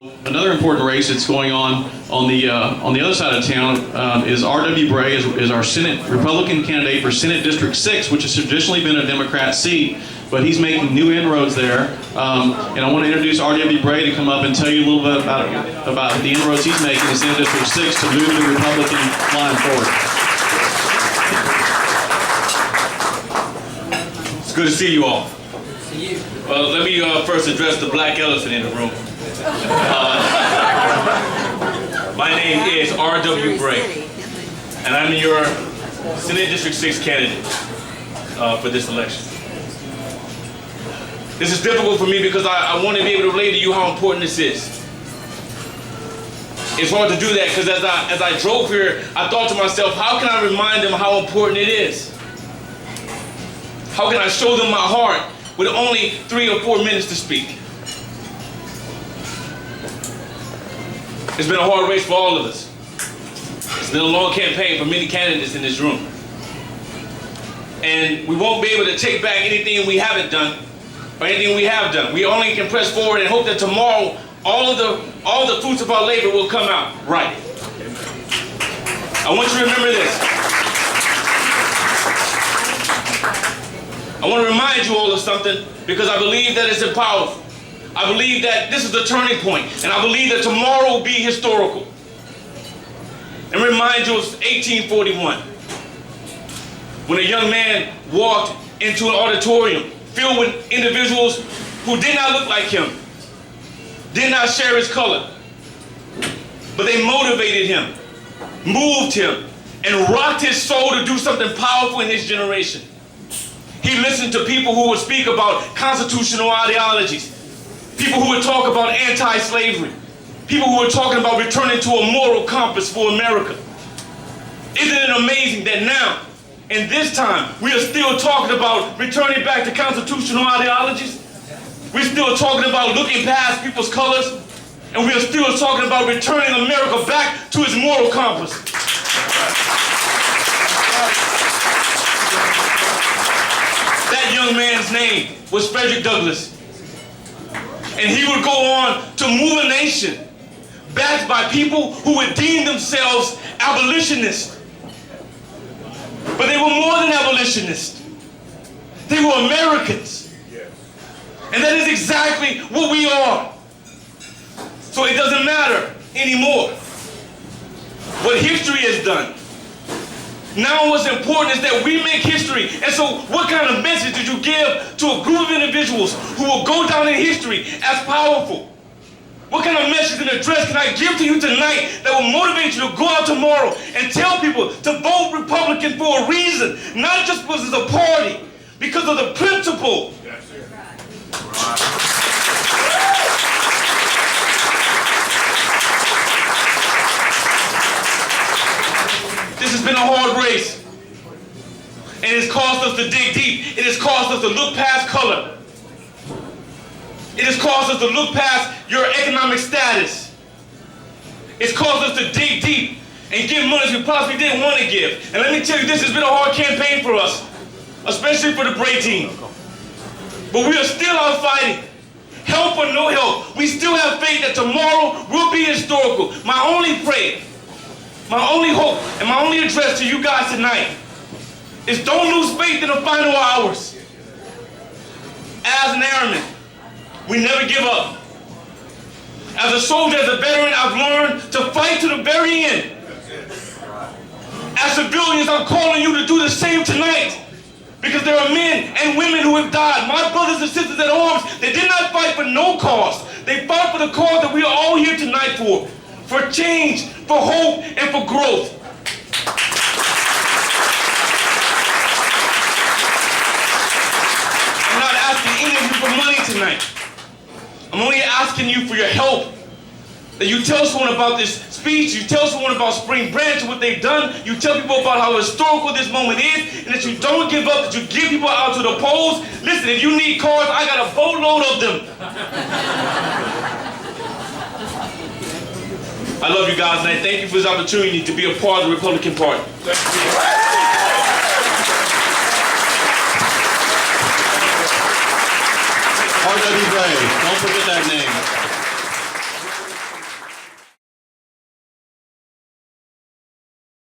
Another important race that's going on the other side of town is R.W. Bray is our Senate Republican candidate for Senate District 6, which has traditionally been a Democrat seat, but he's making new inroads there. And I want to introduce R.W. Bray to come up and tell you a little bit about the inroads he's making in Senate District 6 to move the Republican line forward. It's good to see you all. See you. Well, let me first address the black elephant in the room. My name is R.W. Bray, and I'm your Senate District 6 candidate for this election. This is difficult for me because I want to be able to relate to you how important this is. It's hard to do that because as I drove here, I thought to myself, how can I remind them how important it is? How can I show them my heart with only 3 or 4 minutes to speak? It's been a hard race for all of us. It's been a long campaign for many candidates in this room. And we won't be able to take back anything we haven't done or anything we have done. We only can press forward and hope that tomorrow all the fruits of our labor will come out right. I want you to remember this. I want to remind you all of something because I believe that it's powerful. I believe that this is the turning point, and I believe that tomorrow will be historical. And remind you of 1841, when a young man walked into an auditorium filled with individuals who did not look like him, did not share his color, but they motivated him, moved him, and rocked his soul to do something powerful in his generation. He listened to people who would speak about constitutional ideologies, people who would talk about anti-slavery, people who were talking about returning to a moral compass for America. Isn't it amazing that now, in this time, we are still talking about returning back to constitutional ideologies? We're still talking about looking past people's colors, and we are still talking about returning America back to its moral compass. That young man's name was Frederick Douglass. And he would go on to move a nation backed by people who would deem themselves abolitionists. But they were more than abolitionists. They were Americans. And that is exactly what we are. So it doesn't matter anymore what history has done. Now what's important is that we make history. And so what kind of message did you give to a group of individuals who will go down in history as powerful? What kind of message and address can I give to you tonight that will motivate you to go out tomorrow and tell people to vote Republican for a reason, not just because it's a party, because of the principle. This has been a hard race, and it's caused us to dig deep. It has caused us to look past color. It has caused us to look past your economic status. It's caused us to dig deep and give money we possibly didn't want to give. And let me tell you, this has been a hard campaign for us, especially for the Bray team. But we are still out fighting. Help or no help, we still have faith that tomorrow will be historical. My only prayer, my only hope, and my only address to you guys tonight is don't lose faith in the final hours. As an airman, we never give up. As a soldier, as a veteran, I've learned to fight to the very end. As civilians, I'm calling you to do the same tonight. Because there are men and women who have died. My brothers and sisters at arms, they did not fight for no cause. They fought for the cause that we are all here tonight for change, for hope, and for growth. I'm not asking any of you for money tonight. I'm only asking you for your help. That you tell someone about this speech, you tell someone about Spring Branch and what they've done, you tell people about how historical this moment is, and that you don't give up, that you get people out to the polls. Listen, if you need cars, I got a boatload of them. I love you guys, and I thank you for this opportunity to be a part of the Republican Party. R.W. Bray, don't forget that name.